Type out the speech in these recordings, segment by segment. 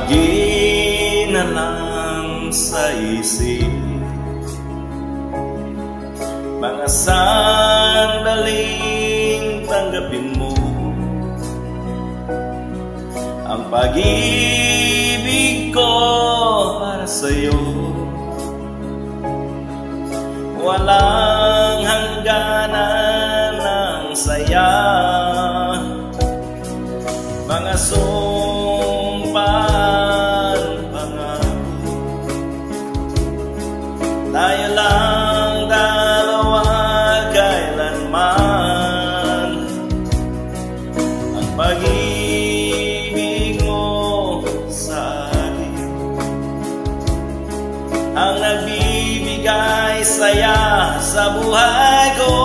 Lagi na lang sa isip mga sandaling tanggapin mo ang pag-ibig ko para sa'yo. Walang hangganan ng saya, mga sumpaan, pangako. Tayo lang dalawa kailanman, ang pag-ibig mo sa akin ang nagbibigay saya sa buhay ko.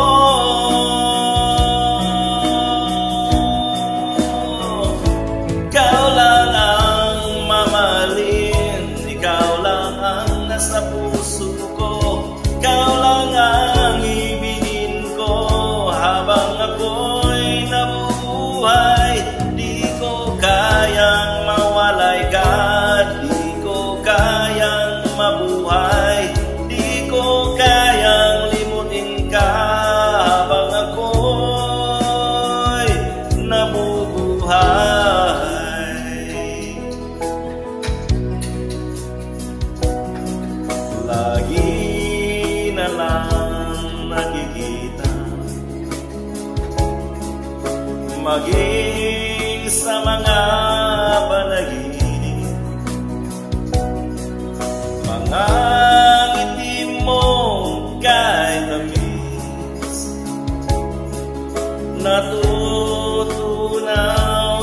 Ikaw lang ang mamahalin, ikaw lang ang nasa puso ko, ikaw lang ang ibigin ko habang ako'y nabubuhay. Di ko kayang mawalay ka, di ko kayang mabuhay, di ko kayang limutin ka habang ako'y nabubuhay. Lagi na lang nakikita, maging sa mga panaginip, mga ngiti mo kahit tamis, natutunaw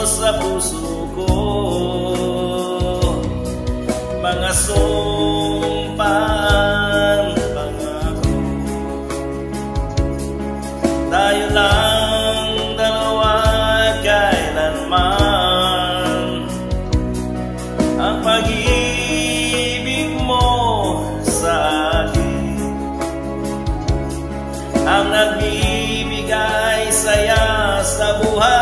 sa puso ko, mga sumpaan, pangako. Tayo lang dalawa kailanman, ang pag-ibig mo sa akin ang nagbibigay saya sa buhay.